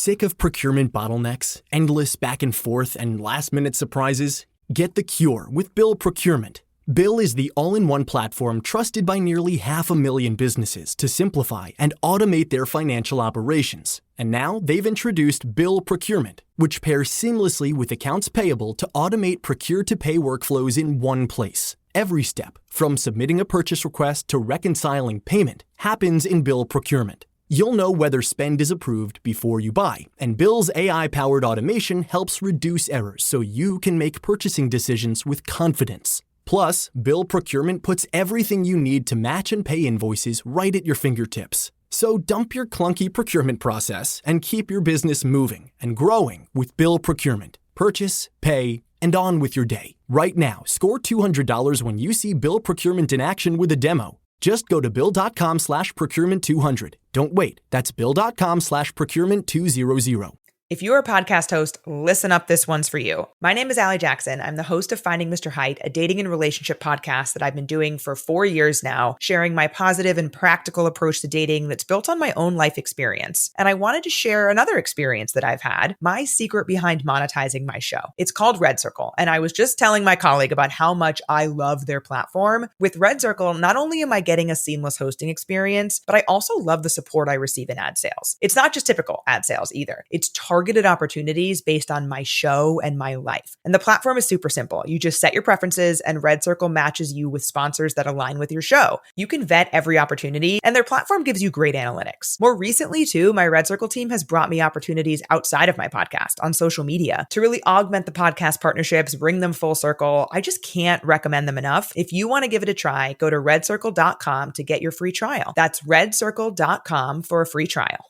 Sick of procurement bottlenecks, endless back and forth, and last-minute surprises? Get the cure with Bill Procurement. Bill is the all-in-one platform trusted by nearly 500,000 businesses to simplify and automate their financial operations. And now they've introduced Bill Procurement, which pairs seamlessly with accounts payable to automate procure-to-pay workflows in one place. Every step, from submitting a purchase request to reconciling payment, happens in Bill Procurement. You'll know whether spend is approved before you buy, and Bill's AI-powered automation helps reduce errors so you can make purchasing decisions with confidence. Plus, Bill Procurement puts everything you need to match and pay invoices right at your fingertips. So dump your clunky procurement process and keep your business moving and growing with Bill Procurement. Purchase, pay, and on with your day. Right now, score $200 when you see Bill Procurement in action with a demo. Just go to bill.com/procurement200. Don't wait. That's bill.com/procurement200. If you're a podcast host, listen up, this one's for you. My name is Allie Jackson. I'm the host of Finding Mr. Height, a dating and relationship podcast that I've been doing for 4 years now, sharing my positive and practical approach to dating that's built on my own life experience. And I wanted to share another experience that I've had, my secret behind monetizing my show. It's called Red Circle, and I was just telling my colleague about how much I love their platform. With Red Circle, not only am I getting a seamless hosting experience, but I also love the support I receive in ad sales. It's not just typical ad sales either. It's targeted opportunities based on my show and my life. And the platform is super simple. You just set your preferences and Red Circle matches you with sponsors that align with your show. You can vet every opportunity and their platform gives you great analytics. More recently too, my Red Circle team has brought me opportunities outside of my podcast on social media to really augment the podcast partnerships, bring them full circle. I just can't recommend them enough. If you want to give it a try, go to redcircle.com to get your free trial. That's redcircle.com for a free trial.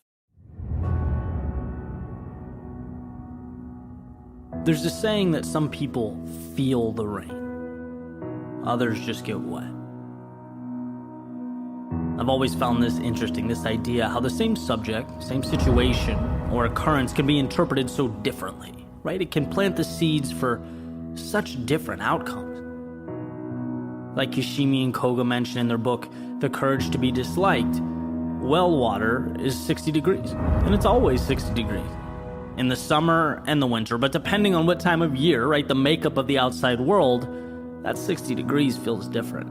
There's a saying that some people feel the rain, others just get wet. I've always found this interesting, this idea how the same subject, same situation, or occurrence can be interpreted so differently, right? It can plant the seeds for such different outcomes. Like Yoshimi and Koga mention in their book, The Courage to be Disliked, well water is 60 degrees, and it's always 60 degrees. In the summer and the winter, but depending on what time of year, right, the makeup of the outside world, that 60 degrees feels different.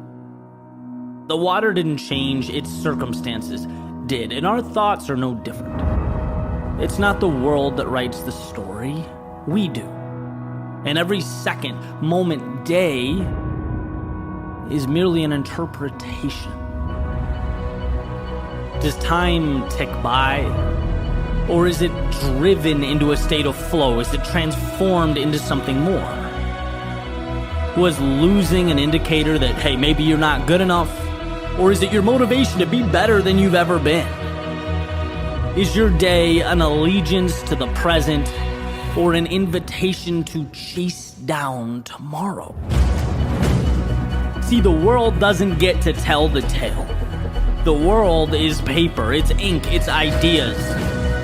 The water didn't change, its circumstances did, and our thoughts are no different. It's not the world that writes the story, we do. And every second, moment, day is merely an interpretation. Does time tick by? Or is it driven into a state of flow? Is it transformed into something more? Was losing an indicator that, hey, maybe you're not good enough? Or is it your motivation to be better than you've ever been? Is your day an allegiance to the present or an invitation to chase down tomorrow? See, the world doesn't get to tell the tale. The world is paper, it's ink, it's ideas.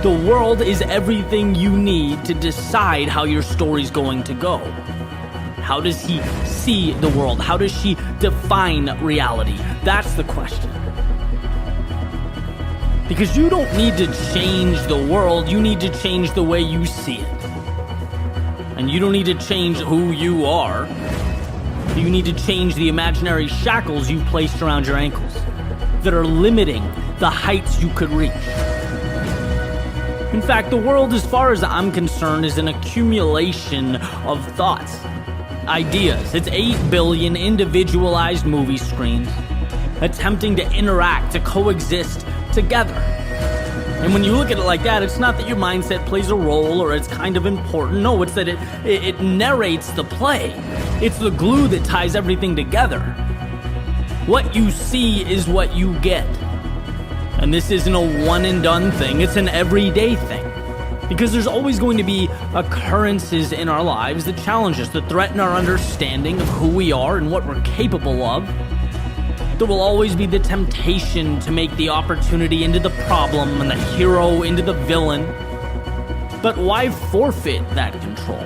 The world is everything you need to decide how your story's going to go. How does he see the world? How does she define reality? That's the question. Because you don't need to change the world, you need to change the way you see it. And you don't need to change who you are. You need to change the imaginary shackles you've placed around your ankles that are limiting the heights you could reach. In fact, the world, as far as I'm concerned, is an accumulation of thoughts, ideas. It's 8 billion individualized movie screens attempting to interact, to coexist together. And when you look at it like that, it's not that your mindset plays a role or it's kind of important. No, it's that it narrates the play. It's the glue that ties everything together. What you see is what you get. And this isn't a one and done thing, it's an everyday thing. Because there's always going to be occurrences in our lives that challenge us, that threaten our understanding of who we are and what we're capable of. There will always be the temptation to make the opportunity into the problem and the hero into the villain. But why forfeit that control?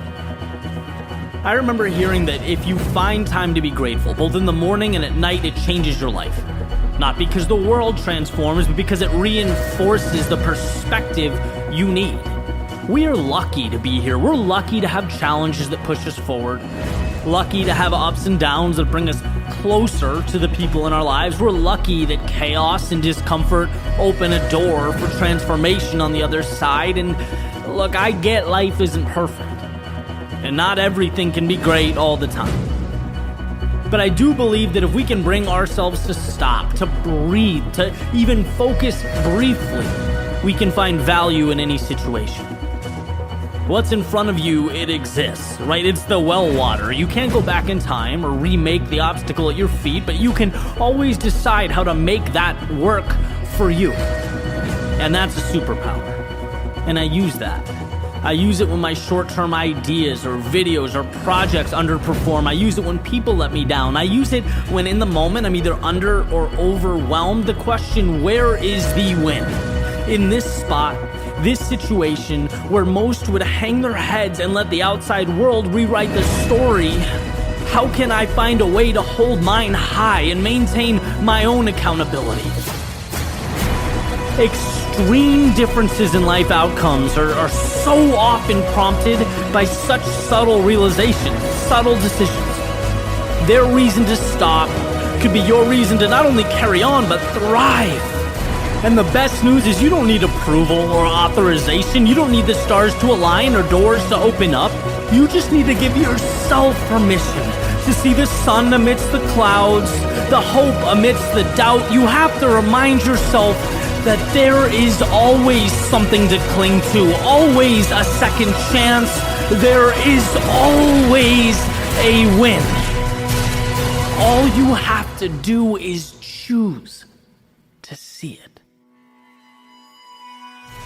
I remember hearing that if you find time to be grateful, both in the morning and at night, it changes your life. Not because the world transforms, but because it reinforces the perspective you need. We are lucky to be here. We're lucky to have challenges that push us forward. Lucky to have ups and downs that bring us closer to the people in our lives. We're lucky that chaos and discomfort open a door for transformation on the other side. And look, I get life isn't perfect, and not everything can be great all the time. But I do believe that if we can bring ourselves to stop, to breathe, to even focus briefly, we can find value in any situation. What's in front of you, it exists, right? It's the well water. You can't go back in time or remake the obstacle at your feet, but you can always decide how to make that work for you. And that's a superpower. And I use that. I use it when my short-term ideas or videos or projects underperform. I use it when people let me down. I use it when in the moment I'm either under or overwhelmed. The question, where is the win? In this spot, this situation where most would hang their heads and let the outside world rewrite the story, how can I find a way to hold mine high and maintain my own accountability? Extreme differences in life outcomes are so often prompted by such subtle realizations, subtle decisions. Their reason to stop could be your reason to not only carry on, but thrive. And the best news is you don't need approval or authorization. You don't need the stars to align or doors to open up. You just need to give yourself permission to see the sun amidst the clouds, the hope amidst the doubt. You have to remind yourself that there is always something to cling to, always a second chance. There is always a win. All you have to do is choose to see it.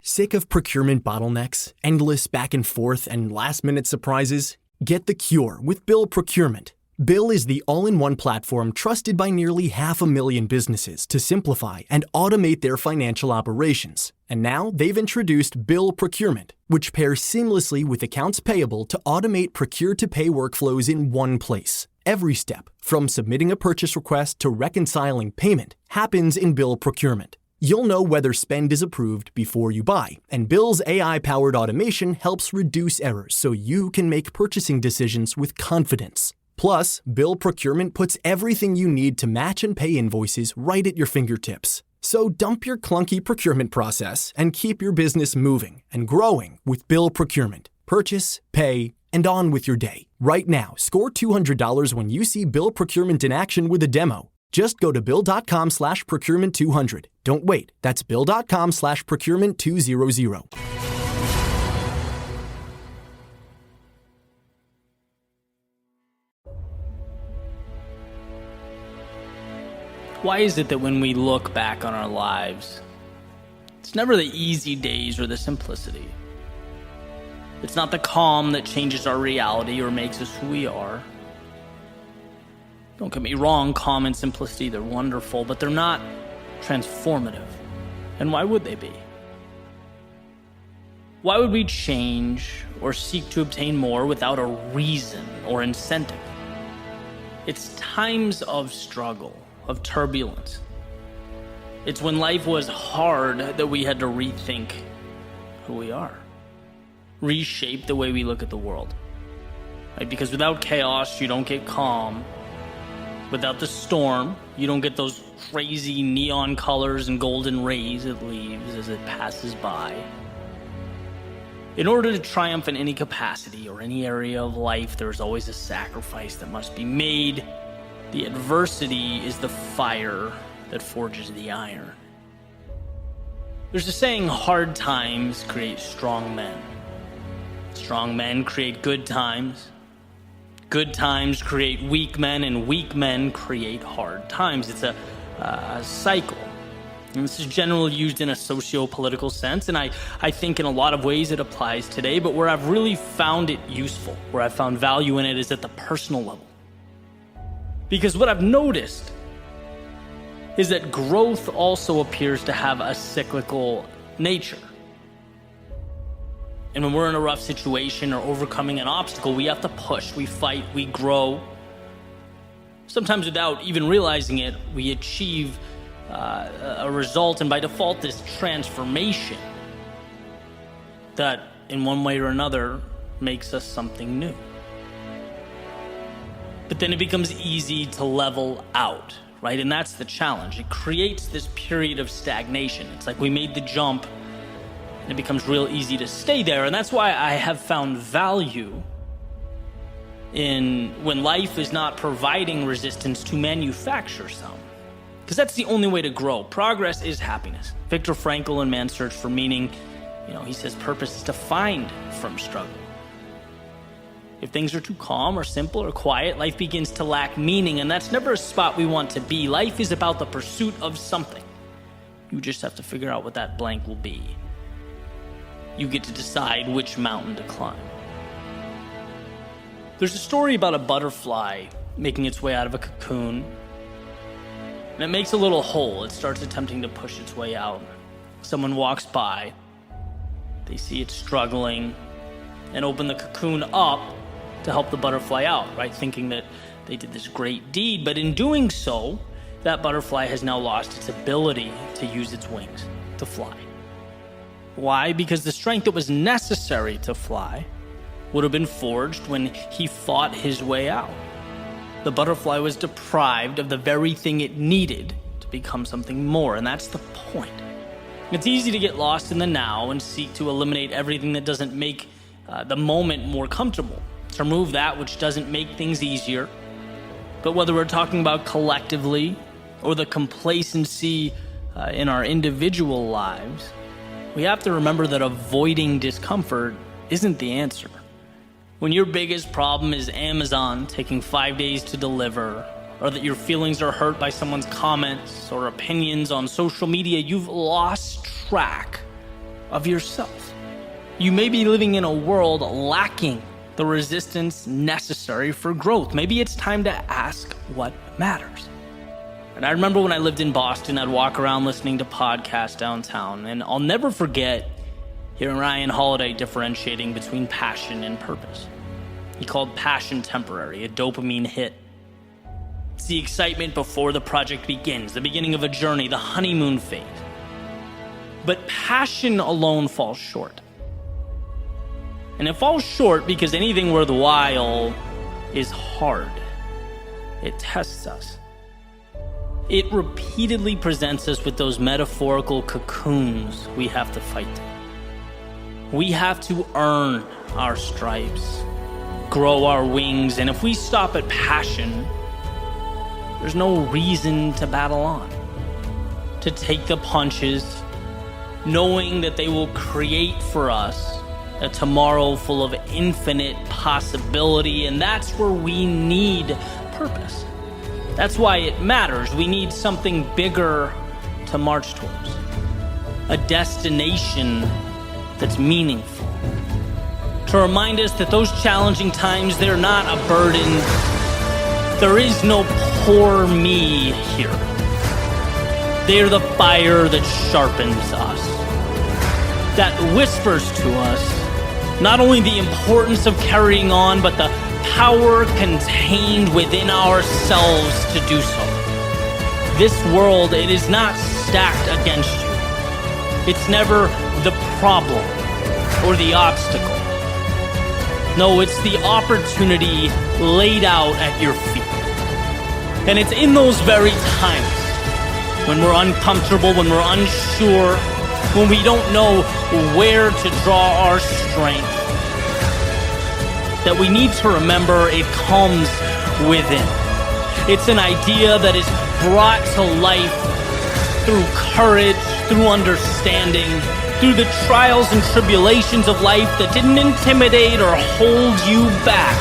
Sick of procurement bottlenecks, endless back and forth, and last-minute surprises? Get the cure with Bill Procurement. Bill is the all-in-one platform trusted by nearly 500,000 businesses to simplify and automate their financial operations. And now they've introduced Bill Procurement, which pairs seamlessly with accounts payable to automate procure-to-pay workflows in one place. Every step, from submitting a purchase request to reconciling payment, happens in Bill Procurement. You'll know whether spend is approved before you buy, and Bill's AI-powered automation helps reduce errors so you can make purchasing decisions with confidence. Plus, Bill Procurement puts everything you need to match and pay invoices right at your fingertips. So dump your clunky procurement process and keep your business moving and growing with Bill Procurement. Purchase, pay, and on with your day. Right now, score $200 when you see Bill Procurement in action with a demo. Just go to bill.com/procurement200. Don't wait. That's bill.com/procurement200. Why is it that when we look back on our lives, it's never the easy days or the simplicity? It's not the calm that changes our reality or makes us who we are. Don't get me wrong, calm and simplicity, they're wonderful, but they're not transformative. And why would they be? Why would we change or seek to obtain more without a reason or incentive? It's times of struggle, of turbulence. It's when life was hard that we had to rethink who we are, reshape the way we look at the world. Right? Because without chaos, you don't get calm. Without the storm, you don't get those crazy neon colors and golden rays it leaves as it passes by. In order to triumph in any capacity or any area of life, there's always a sacrifice that must be made. The adversity is the fire that forges the iron. There's a saying, hard times create strong men. Strong men create good times. Good times create weak men, and weak men create hard times. It's a cycle. And this is generally used in a socio-political sense, and I think in a lot of ways it applies today, but where I've really found it useful, where I've found value in it, is at the personal level. Because what I've noticed is that growth also appears to have a cyclical nature. And when we're in a rough situation or overcoming an obstacle, we have to push, we fight, we grow. Sometimes without even realizing it, we achieve a result, and by default, this transformation that in one way or another, makes us something new. But then it becomes easy to level out, right? And that's the challenge. It creates this period of stagnation. It's like we made the jump, and it becomes real easy to stay there. And that's why I have found value in when life is not providing resistance to manufacture some. Because that's the only way to grow. Progress is happiness. Viktor Frankl in Man's Search for Meaning, he says purpose is defined from struggle. If things are too calm or simple or quiet, life begins to lack meaning, and that's never a spot we want to be. Life is about the pursuit of something. You just have to figure out what that blank will be. You get to decide which mountain to climb. There's a story about a butterfly making its way out of a cocoon, and it makes a little hole. It starts attempting to push its way out. Someone walks by, they see it struggling, and open the cocoon up to help the butterfly out, right? Thinking that they did this great deed, but in doing so, that butterfly has now lost its ability to use its wings to fly. Why? Because the strength that was necessary to fly would have been forged when he fought his way out. The butterfly was deprived of the very thing it needed to become something more, and that's the point. It's easy to get lost in the now and seek to eliminate everything that doesn't make the moment more comfortable, to remove that which doesn't make things easier. But whether we're talking about collectively or the complacency in our individual lives, we have to remember that avoiding discomfort isn't the answer. When your biggest problem is Amazon taking 5 days to deliver, or that your feelings are hurt by someone's comments or opinions on social media, you've lost track of yourself. You may be living in a world lacking the resistance necessary for growth. Maybe it's time to ask what matters. And I remember when I lived in Boston, I'd walk around listening to podcasts downtown, and I'll never forget hearing Ryan Holiday differentiating between passion and purpose. He called passion temporary, a dopamine hit. It's the excitement before the project begins, the beginning of a journey, the honeymoon phase. But passion alone falls short. And it falls short because anything worthwhile is hard. It tests us. It repeatedly presents us with those metaphorical cocoons we have to fight. We have to earn our stripes, grow our wings, and if we stop at passion, there's no reason to battle on, to take the punches, knowing that they will create for us a tomorrow full of infinite possibility, and that's where we need purpose. That's why it matters. We need something bigger to march towards, a destination that's meaningful, to remind us that those challenging times, they're not a burden. There is no poor me here. They're the fire that sharpens us, that whispers to us not only the importance of carrying on, but the power contained within ourselves to do so. This world, it is not stacked against you. It's never the problem or the obstacle. No, it's the opportunity laid out at your feet. And it's in those very times when we're uncomfortable, when we're unsure, when we don't know where to draw our strength, that we need to remember it comes within. It's an idea that is brought to life through courage, through understanding, through the trials and tribulations of life that didn't intimidate or hold you back,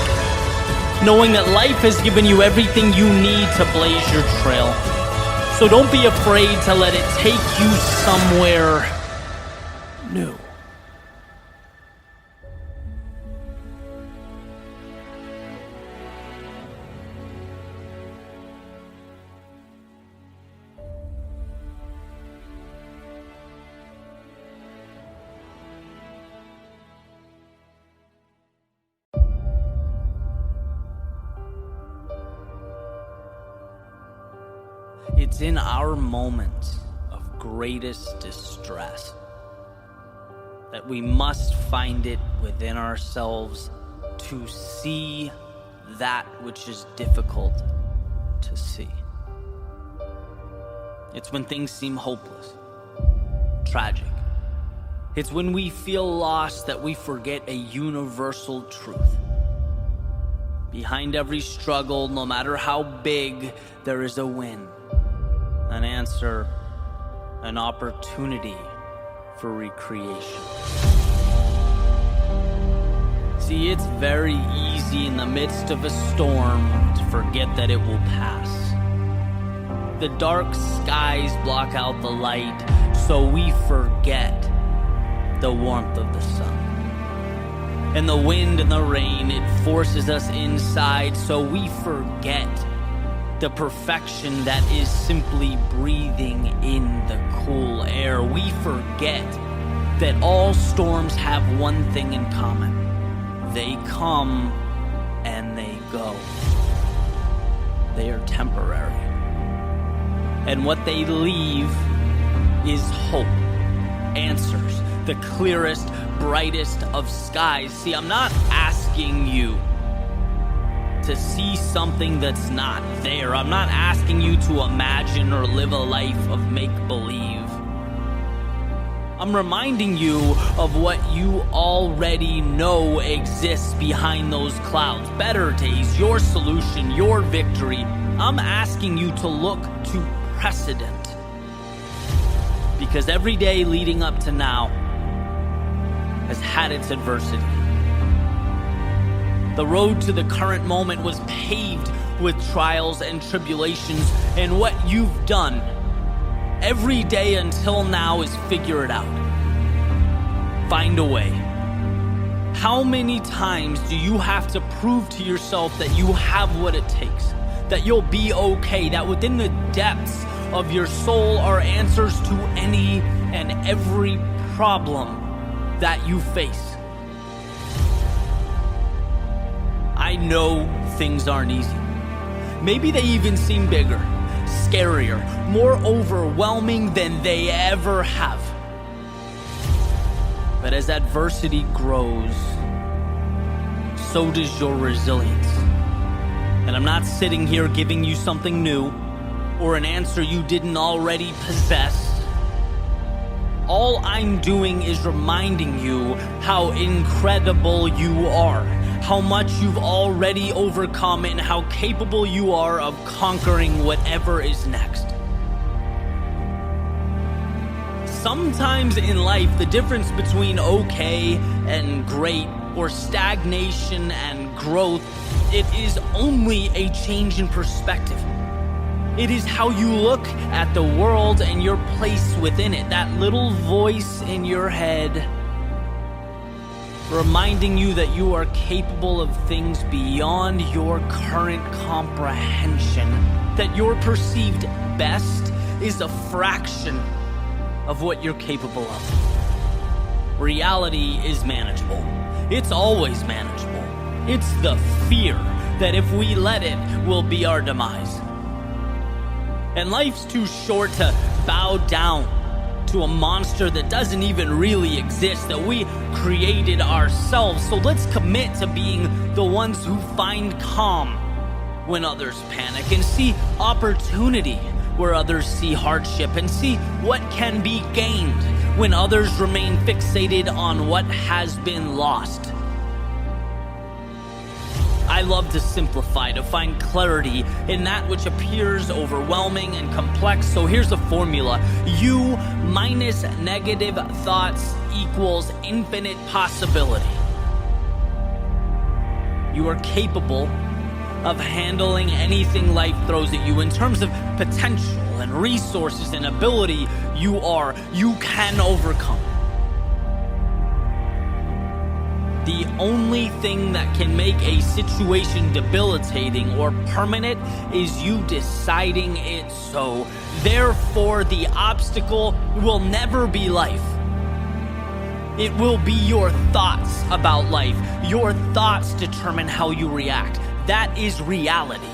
knowing that life has given you everything you need to blaze your trail. So don't be afraid to let it take you somewhere new. It's in our moments of greatest distress that we must find it within ourselves to see that which is difficult to see. It's when things seem hopeless, tragic. It's when we feel lost that we forget a universal truth. Behind every struggle, no matter how big, there is a win, an answer, an opportunity for recreation. See, it's very easy in the midst of a storm to forget that it will pass. The dark skies block out the light, so we forget the warmth of the sun. And the wind and the rain, it forces us inside, so we forget the perfection that is simply breathing in the cool air. We forget that all storms have one thing in common. They come and they go. They are temporary. And what they leave is hope, answers, the clearest, brightest of skies. See, I'm not asking you to see something that's not there. I'm not asking you to imagine or live a life of make-believe. I'm reminding you of what you already know exists behind those clouds. Better days, your solution, your victory. I'm asking you to look to precedent. Because every day leading up to now has had its adversity. The road to the current moment was paved with trials and tribulations, and what you've done every day until now is figure it out. Find a way. How many times do you have to prove to yourself that you have what it takes, that you'll be okay, that within the depths of your soul are answers to any and every problem that you face? I know things aren't easy. Maybe they even seem bigger, scarier, more overwhelming than they ever have. But as adversity grows, so does your resilience. And I'm not sitting here giving you something new or an answer you didn't already possess. All I'm doing is reminding you how incredible you are, how much you've already overcome, and how capable you are of conquering whatever is next. Sometimes in life, the difference between okay and great, or stagnation and growth, it is only a change in perspective. It is how you look at the world and your place within it. That little voice in your head reminding you that you are capable of things beyond your current comprehension. That your perceived best is a fraction of what you're capable of. Reality is manageable. It's always manageable. It's the fear that if we let it, will be our demise. And life's too short to bow down to a monster that doesn't even really exist, that we created ourselves. So let's commit to being the ones who find calm when others panic, and see opportunity where others see hardship, and see what can be gained when others remain fixated on what has been lost. I love to simplify, to find clarity in that which appears overwhelming and complex. So here's a formula. You minus negative thoughts equals infinite possibility. You are capable of handling anything life throws at you. In terms of potential and resources and ability, you can overcome. The only thing that can make a situation debilitating or permanent is you deciding it so. Therefore, the obstacle will never be life. It will be your thoughts about life. Your thoughts determine how you react. That is reality.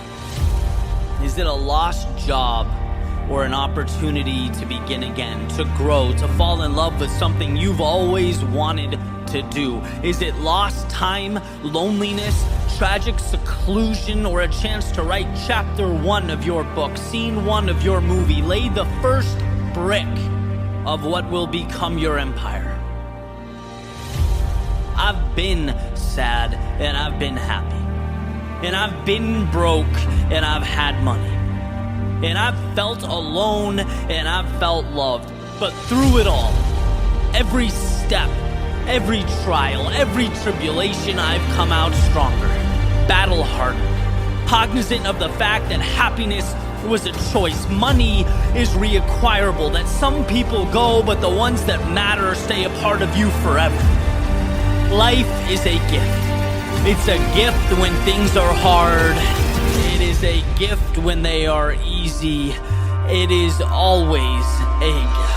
Is it a lost job? or an opportunity to begin again, to grow, to fall in love with something you've always wanted to do? Is it lost time, loneliness, tragic seclusion, or a chance to write chapter 1 of your book, scene 1 of your movie, lay the first brick of what will become your empire? I've been sad and I've been happy, and I've been broke and I've had money, and I've felt alone and I've felt loved. But through it all, every step, every trial, every tribulation, I've come out stronger, battle-hardened, cognizant of the fact that happiness was a choice. Money is reacquirable, that some people go, but the ones that matter stay a part of you forever. Life is a gift. It's a gift when things are hard. It is a gift when they are easy. It is always a gift.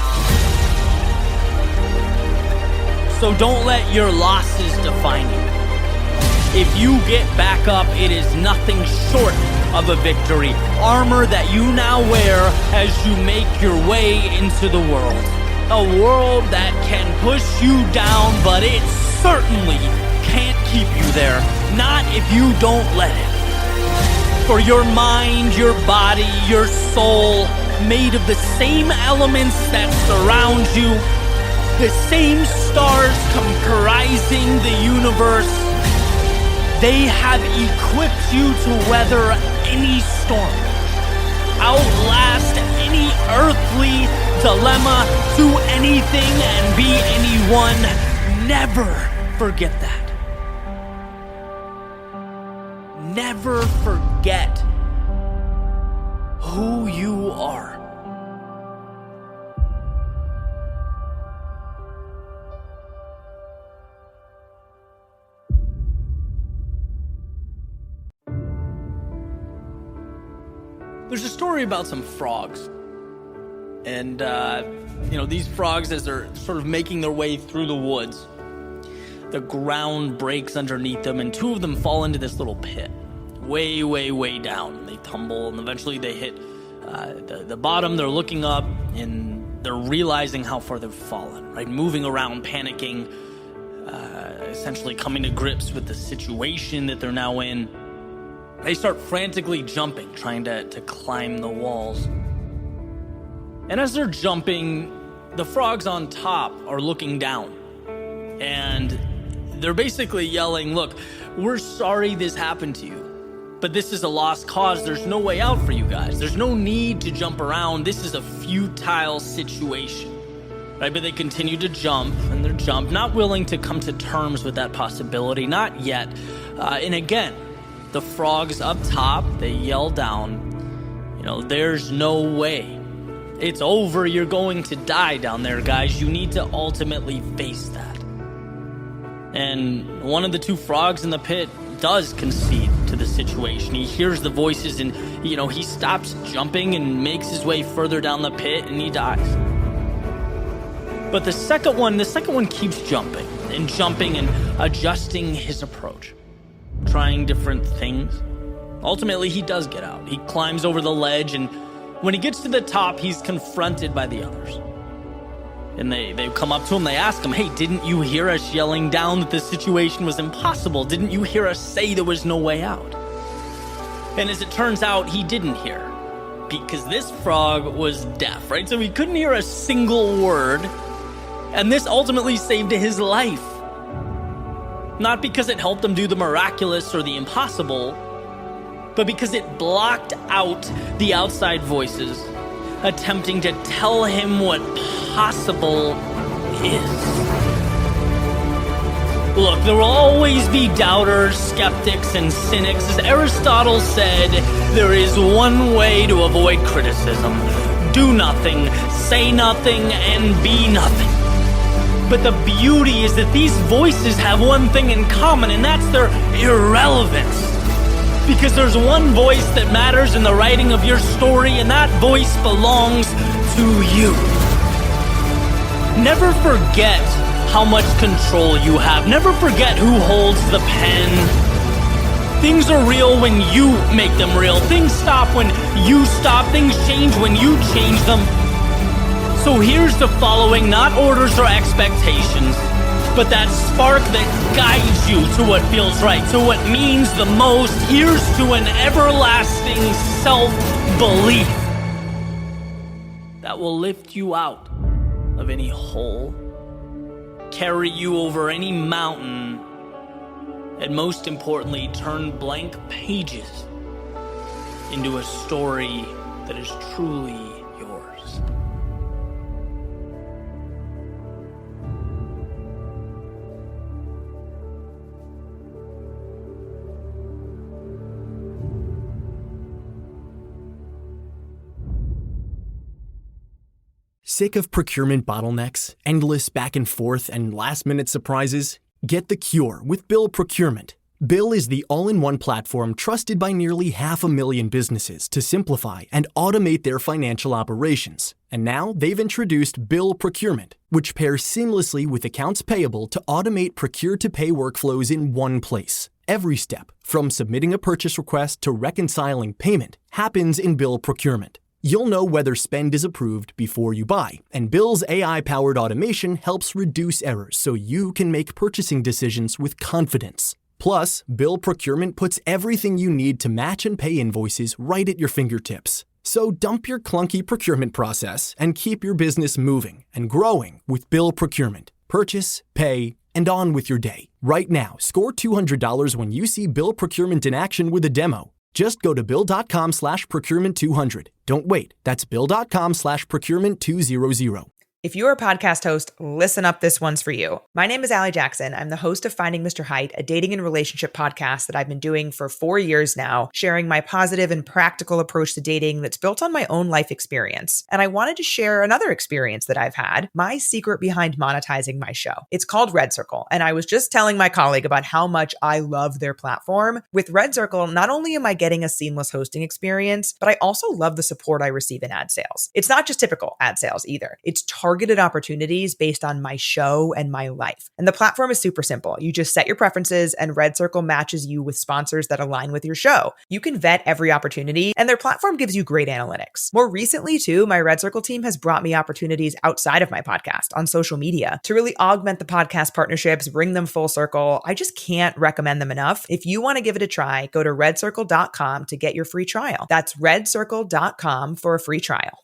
So don't let your losses define you. If you get back up, it is nothing short of a victory. Armor that you now wear as you make your way into the world. A world that can push you down, but it certainly can't keep you there. Not if you don't let it. For your mind, your body, your soul, made of the same elements that surround you, the same stars comprising the universe, they have equipped you to weather any storm, outlast any earthly dilemma, do anything and be anyone. Never forget that. Never forget who you are. There's a story about some frogs. And, these frogs, as they're sort of making their way through the woods, the ground breaks underneath them, and 2 of them fall into this little pit. Way, way, way down. They tumble, and eventually they hit the bottom. They're looking up, and they're realizing how far they've fallen, right? Moving around, panicking, essentially coming to grips with the situation that they're now in. They start frantically jumping, trying to climb the walls. And as they're jumping, the frogs on top are looking down. And they're basically yelling, "Look, we're sorry this happened to you, but this is a lost cause. There's no way out for you guys. There's no need to jump around. This is a futile situation." Right? But they continue to jump, and they're not willing to come to terms with that possibility. Not yet. And again, the frogs up top, they yell down, "There's no way. It's over. You're going to die down there, guys. You need to ultimately face that." And one of the 2 frogs in the pit does concede to the situation. He hears the voices, and, he stops jumping and makes his way further down the pit, and he dies. But the second one keeps jumping and adjusting his approach, trying different things. Ultimately, he does get out. He climbs over the ledge, and when he gets to the top, he's confronted by the others. And they come up to him, they ask him, "Hey, didn't you hear us yelling down that the situation was impossible? Didn't you hear us say there was no way out?" And as it turns out, he didn't hear, because this frog was deaf, right? So he couldn't hear a single word, and this ultimately saved his life. Not because it helped him do the miraculous or the impossible, but because it blocked out the outside voices attempting to tell him what possible is. Look, there will always be doubters, skeptics, and cynics. As Aristotle said, there is one way to avoid criticism: do nothing, say nothing, and be nothing. But the beauty is that these voices have one thing in common, and that's their irrelevance. Because there's one voice that matters in the writing of your story, and that voice belongs to you. Never forget how much control you have. Never forget who holds the pen. Things are real when you make them real. Things stop when you stop. Things change when you change them. So here's the following, not orders or expectations, but that spark that guides you to what feels right, to what means the most. Here's to an everlasting self-belief that will lift you out of any hole, carry you over any mountain, and most importantly, turn blank pages into a story that is truly yours. Sick of procurement bottlenecks, endless back and forth, and last-minute surprises? Get the cure with Bill Procurement. Bill is the all-in-one platform trusted by nearly 500,000 businesses to simplify and automate their financial operations. And now they've introduced Bill Procurement, which pairs seamlessly with accounts payable to automate procure-to-pay workflows in one place. Every step, from submitting a purchase request to reconciling payment, happens in Bill Procurement. You'll know whether spend is approved before you buy, and Bill's AI-powered automation helps reduce errors so you can make purchasing decisions with confidence. Plus, Bill Procurement puts everything you need to match and pay invoices right at your fingertips. So dump your clunky procurement process and keep your business moving and growing with Bill Procurement. Purchase, pay, and on with your day. Right now, score $200 when you see Bill Procurement in action with a demo. Just go to bill.com/procurement200. Don't wait. That's bill.com/procurement200. If you're a podcast host, listen up, this one's for you. My name is Allie Jackson. I'm the host of Finding Mr. Height, a dating and relationship podcast that I've been doing for 4 years now, sharing my positive and practical approach to dating that's built on my own life experience. And I wanted to share another experience that I've had, my secret behind monetizing my show. It's called Red Circle, and I was just telling my colleague about how much I love their platform. With Red Circle, not only am I getting a seamless hosting experience, but I also love the support I receive in ad sales. It's not just typical ad sales either. It's targeted opportunities based on my show and my life. And the platform is super simple. You just set your preferences and Red Circle matches you with sponsors that align with your show. You can vet every opportunity and their platform gives you great analytics. More recently too, my Red Circle team has brought me opportunities outside of my podcast on social media to really augment the podcast partnerships, bring them full circle. I just can't recommend them enough. If you want to give it a try, go to redcircle.com to get your free trial. That's redcircle.com for a free trial.